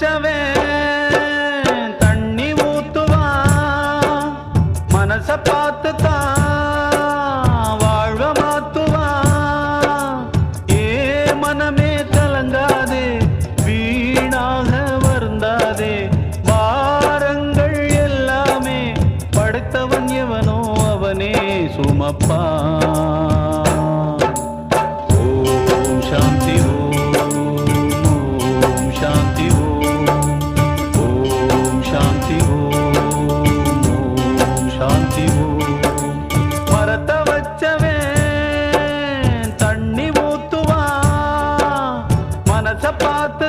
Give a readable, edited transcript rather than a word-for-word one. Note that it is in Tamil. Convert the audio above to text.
வச்சவன் தண்ணி ஊத்துவான், மனச பார்த்து தான் வாழ்வ மாத்துவான். ஏ மனமே கலங்காதே, வீணாக வருந்தாதே, பாரங்கள் எல்லாமே படைத்தவன் எவனோ அவனே சுமப்பான். ஓம் சாந்தி ஓம், ஓம் சாந்தி ஓம், ஓம் சாந்தி ஓம், ஓம் சாந்தி ஓம். மரத்த வச்சவன் தண்ணி ஊத்துவான், மனச பார்த்து